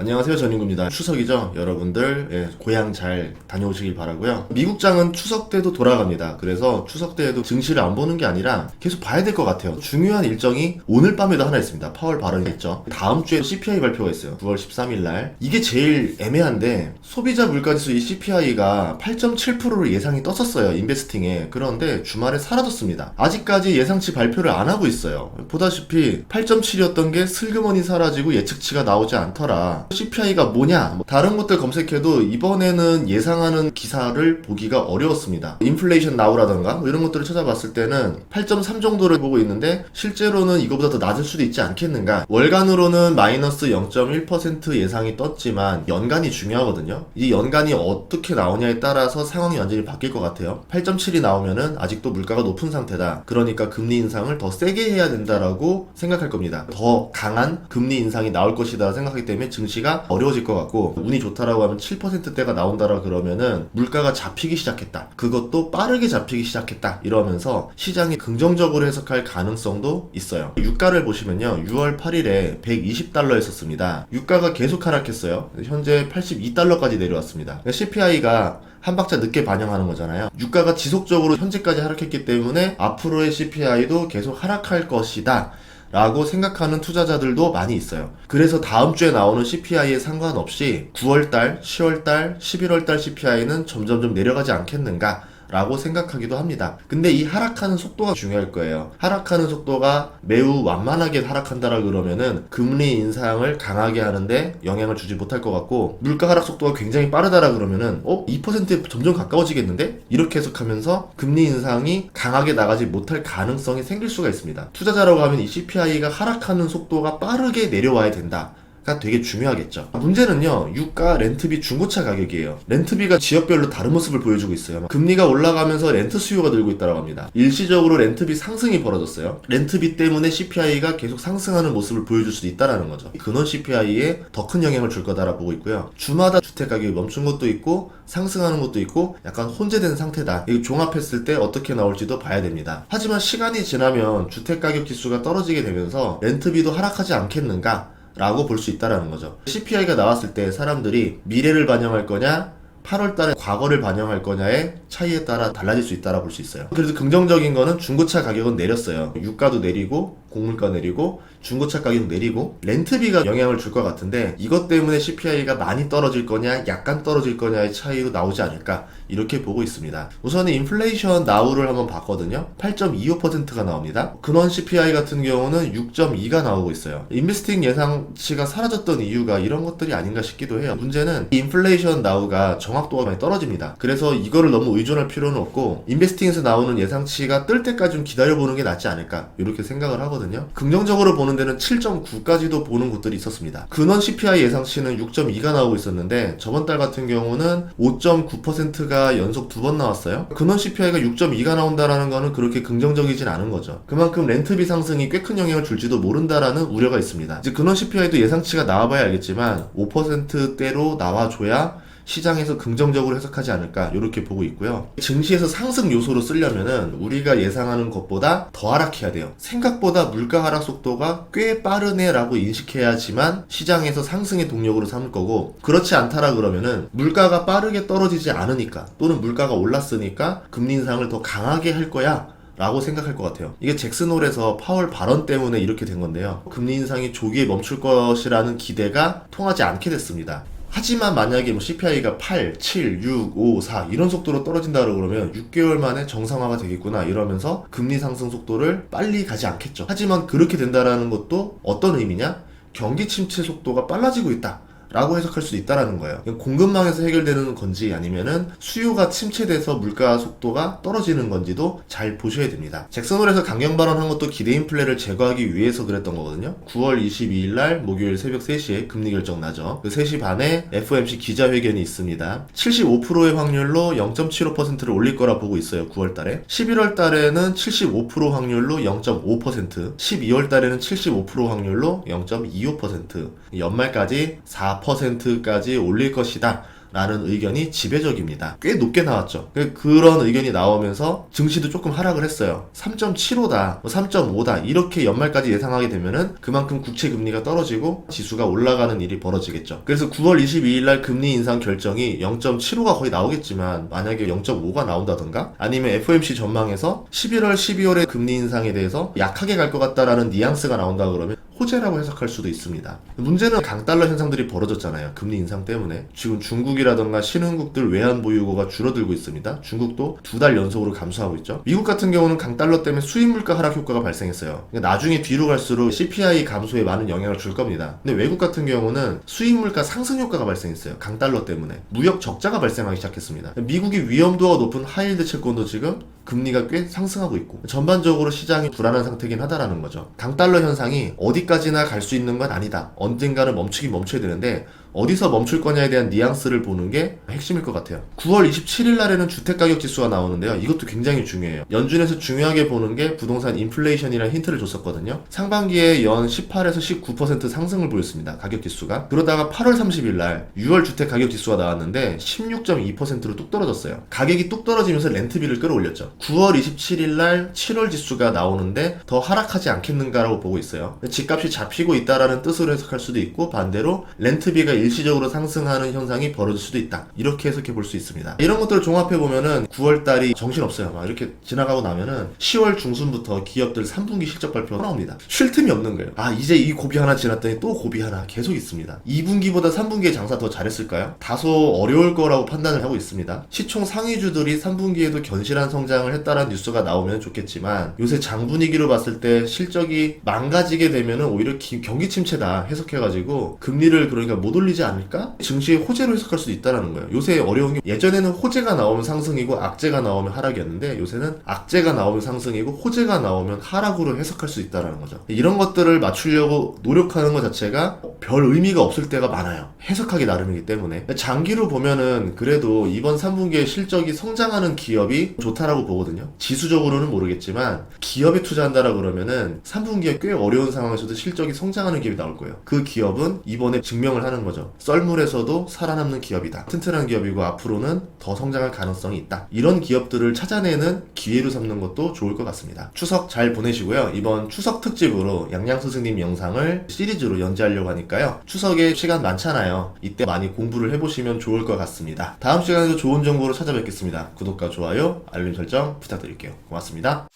안녕하세요, 전인구입니다. 추석이죠? 여러분들 고향 잘 다녀오시길 바라고요. 미국장은 추석 때도 돌아갑니다. 그래서 추석 때에도 증시를 안 보는 게 아니라 계속 봐야 될 것 같아요. 중요한 일정이 오늘 밤에도 하나 있습니다. 파월 발언이 있죠. 다음 주에 CPI 발표가 있어요. 9월 13일 날. 이게 제일 애매한데 소비자 물가지수 이 CPI가 8.7%를 예상이 떴었어요. 인베스팅에. 그런데 주말에 사라졌습니다. 아직까지 예상치 발표를 안 하고 있어요. 보다시피 8.7이었던 게 슬그머니 사라지고 예측치가 나오지 않더라. CPI가 뭐냐? 다른 것들 검색해도 이번에는 예상하는 기사를 보기가 어려웠습니다. 인플레이션 나우라던가 이런 것들을 찾아봤을 때는 8.3 정도를 보고 있는데 실제로는 이거보다 더 낮을 수도 있지 않겠는가. 월간으로는 마이너스 0.1% 예상이 떴지만 연간이 중요하거든요. 이 연간이 어떻게 나오냐에 따라서 상황이 완전히 바뀔 것 같아요. 8.7이 나오면은 아직도 물가가 높은 상태다. 그러니까 금리 인상을 더 세게 해야 된다라고 생각할 겁니다. 더 강한 금리 인상이 나올 것이다 생각하기 때문에 증시가 어려워질 것 같고, 운이 좋다라고 하면 7%대가 나온다라 그러면은 물가가 잡히기 시작했다. 그것도 빠르게 잡히기 시작했다. 이러면서 시장이 긍정적으로 해석할 가능성도 있어요. 유가를 보시면요. 6월 8일에 120달러 했었습니다. 유가가 계속 하락했어요. 현재 82달러까지 내려왔습니다. CPI가 한 박자 늦게 반영하는 거잖아요. 유가가 지속적으로 현재까지 하락했기 때문에 앞으로의 CPI도 계속 하락할 것이다 라고 생각하는 투자자들도 많이 있어요. 그래서 다음 주에 나오는 CPI에 상관없이 9월달, 10월달, 11월달 CPI는 점점 내려가지 않겠는가 라고 생각하기도 합니다. 근데 이 하락하는 속도가 중요할 거예요. 하락하는 속도가 매우 완만하게 하락한다라 그러면은 금리 인상을 강하게 하는데 영향을 주지 못할 것 같고, 물가 하락 속도가 굉장히 빠르다라 그러면은 2%에 점점 가까워지겠는데? 이렇게 해석하면서 금리 인상이 강하게 나가지 못할 가능성이 생길 수가 있습니다. 투자자라고 하면 이 CPI가 하락하는 속도가 빠르게 내려와야 된다 가 되게 중요하겠죠. 문제는요, 유가, 렌트비, 중고차 가격이에요. 렌트비가 지역별로 다른 모습을 보여주고 있어요. 금리가 올라가면서 렌트 수요가 늘고 있다고 합니다. 일시적으로 렌트비 상승이 벌어졌어요. 렌트비 때문에 CPI가 계속 상승하는 모습을 보여줄 수도 있다는 거죠. 근원 CPI에 더 큰 영향을 줄 거다라 보고 있고요. 주마다 주택 가격이 멈춘 것도 있고 상승하는 것도 있고 약간 혼재된 상태다. 이거 종합했을 때 어떻게 나올지도 봐야 됩니다. 하지만 시간이 지나면 주택 가격 지수가 떨어지게 되면서 렌트비도 하락하지 않겠는가 라고 볼 수 있다라는 거죠. CPI가 나왔을 때 사람들이 미래를 반영할 거냐 8월달에 과거를 반영할 거냐의 차이에 따라 달라질 수 있다라 볼 수 있어요. 그래도 긍정적인 거는 중고차 가격은 내렸어요. 유가도 내리고 공물가 내리고 중고차 가격 내리고 렌트비가 영향을 줄 것 같은데, 이것 때문에 CPI가 많이 떨어질 거냐 약간 떨어질 거냐의 차이로 나오지 않을까 이렇게 보고 있습니다. 우선은 인플레이션 나우를 한번 봤거든요. 8.25%가 나옵니다. 근원 CPI 같은 경우는 6.2가 나오고 있어요. 인베스팅 예상치가 사라졌던 이유가 이런 것들이 아닌가 싶기도 해요. 문제는 인플레이션 나우가 정확도가 많이 떨어집니다. 그래서 이거를 너무 의존할 필요는 없고 인베스팅에서 나오는 예상치가 뜰 때까지 좀 기다려보는 게 낫지 않을까 이렇게 생각을 하거든요. 긍정적으로 보는 데는 7.9까지도 보는 곳들이 있었습니다. 근원 CPI 예상치는 6.2가 나오고 있었는데 저번 달 같은 경우는 5.9%가 연속 두 번 나왔어요. 근원 CPI가 6.2가 나온다라는 거는 그렇게 긍정적이진 않은 거죠. 그만큼 렌트비 상승이 꽤 큰 영향을 줄지도 모른다라는 우려가 있습니다. 이제 근원 CPI도 예상치가 나와봐야 알겠지만 5%대로 나와줘야 시장에서 긍정적으로 해석하지 않을까 이렇게 보고 있고요. 증시에서 상승 요소로 쓰려면은 우리가 예상하는 것보다 더 하락해야 돼요. 생각보다 물가 하락 속도가 꽤 빠르네 라고 인식해야지만 시장에서 상승의 동력으로 삼을 거고, 그렇지 않다라 그러면은 물가가 빠르게 떨어지지 않으니까 또는 물가가 올랐으니까 금리 인상을 더 강하게 할 거야 라고 생각할 것 같아요. 이게 잭슨홀에서 파월 발언 때문에 이렇게 된 건데요. 금리 인상이 조기에 멈출 것이라는 기대가 통하지 않게 됐습니다. 하지만 만약에 CPI가 8, 7, 6, 5, 4 이런 속도로 떨어진다 그러면 6개월 만에 정상화가 되겠구나 이러면서 금리 상승 속도를 빨리 가지 않겠죠. 하지만 그렇게 된다라는 것도 어떤 의미냐? 경기 침체 속도가 빨라지고 있다 라고 해석할 수도 있다라는 거예요. 공급망에서 해결되는 건지 아니면은 수요가 침체돼서 물가 속도가 떨어지는 건지도 잘 보셔야 됩니다. 잭슨홀에서 강경 발언한 것도 기대인 플레이를 제거하기 위해서 그랬던 거거든요. 9월 22일 날 목요일 새벽 3시에 금리 결정 나죠. 그 3시 반에 FOMC 기자회견이 있습니다. 75%의 확률로 0.75%를 올릴 거라 보고 있어요. 9월 달에. 11월 달에는 75% 확률로 0.5%, 12월 달에는 75% 확률로 0.25%, 연말까지 4%까지 올릴 것이다 라는 의견이 지배적입니다. 꽤 높게 나왔죠. 그런 의견이 나오면서 증시도 조금 하락을 했어요. 3.75다, 3.5다 이렇게 연말까지 예상하게 되면은 그만큼 국채 금리가 떨어지고 지수가 올라가는 일이 벌어지겠죠. 그래서 9월 22일 날 금리 인상 결정이 0.75가 거의 나오겠지만 만약에 0.5가 나온다던가 아니면 FOMC 전망에서 11월, 12월의 금리 인상에 대해서 약하게 갈 것 같다라는 뉘앙스가 나온다 그러면 호재라고 해석할 수도 있습니다. 문제는 강달러 현상들이 벌어졌잖아요. 금리 인상 때문에. 지금 중국이라던가 신흥국들 외환 보유고가 줄어들고 있습니다. 중국도 2달 연속으로 감소하고 있죠. 미국 같은 경우는 강달러 때문에 수입 물가 하락 효과가 발생했어요. 그러니까 나중에 뒤로 갈수록 CPI 감소에 많은 영향을 줄 겁니다. 근데 외국 같은 경우는 수입 물가 상승 효과가 발생했어요. 강달러 때문에. 무역 적자가 발생하기 시작했습니다. 미국이 위험도가 높은 하이힐드 채권도 지금 금리가 꽤 상승하고 있고 전반적으로 시장이 불안한 상태긴 하다라는 거죠. 강달러 현상이 어디까지나 갈 수 있는 건 아니다. 언젠가는 멈추긴 멈춰야 되는데 어디서 멈출 거냐에 대한 뉘앙스를 보는 게 핵심일 것 같아요. 9월 27일 날에는 주택가격지수가 나오는데요. 이것도 굉장히 중요해요. 연준에서 중요하게 보는 게 부동산 인플레이션이라는 힌트를 줬었거든요. 상반기에 연 18에서 19% 상승을 보였습니다. 가격지수가. 그러다가 8월 30일 날 6월 주택가격지수가 나왔는데 16.2%로 뚝 떨어졌어요. 가격이 뚝 떨어지면서 렌트비를 끌어올렸죠. 9월 27일 날 7월 지수가 나오는데 더 하락하지 않겠는가라고 보고 있어요. 집값이 잡히고 있다라는 뜻으로 해석할 수도 있고 반대로 렌트비가 일시적으로 상승하는 현상이 벌어질 수도 있다. 이렇게 해석해 볼 수 있습니다. 이런 것들을 종합해 보면은 9월달이 정신없어요. 막 이렇게 지나가고 나면은 10월 중순부터 기업들 3분기 실적 발표가 나옵니다. 쉴 틈이 없는 거예요. 아 이제 이 고비 하나 지났더니 또 고비 하나 계속 있습니다. 2분기보다 3분기의 장사 더 잘했을까요? 다소 어려울 거라고 판단을 하고 있습니다. 시총 상위주들이 3분기에도 견실한 성장을 했다라는 뉴스가 나오면 좋겠지만 요새 장 분위기로 봤을 때 실적이 망가지게 되면은 오히려 경기 침체다 해석해가지고 금리를 그러니까 못 올리지 않을까? 증시의 호재로 해석할 수도 있다는 거예요. 요새 어려운 게 예전에는 호재가 나오면 상승이고 악재가 나오면 하락이었는데 요새는 악재가 나오면 상승이고 호재가 나오면 하락으로 해석할 수 있다는 거죠. 이런 것들을 맞추려고 노력하는 것 자체가 별 의미가 없을 때가 많아요. 해석하기 나름이기 때문에. 장기로 보면은 그래도 이번 3분기에 실적이 성장하는 기업이 좋다라고 보거든요. 지수적으로는 모르겠지만 기업에 투자한다라 그러면은 3분기에 꽤 어려운 상황에서도 실적이 성장하는 기업이 나올 거예요. 그 기업은 이번에 증명을 하는 거죠. 썰물에서도 살아남는 기업이다. 튼튼한 기업이고 앞으로는 더 성장할 가능성이 있다. 이런 기업들을 찾아내는 기회로 삼는 것도 좋을 것 같습니다. 추석 잘 보내시고요. 이번 추석 특집으로 양양 스승님 영상을 시리즈로 연재하려고 하니까요. 추석에 시간 많잖아요. 이때 많이 공부를 해보시면 좋을 것 같습니다. 다음 시간에도 좋은 정보로 찾아뵙겠습니다. 구독과 좋아요, 알림 설정 부탁드릴게요. 고맙습니다.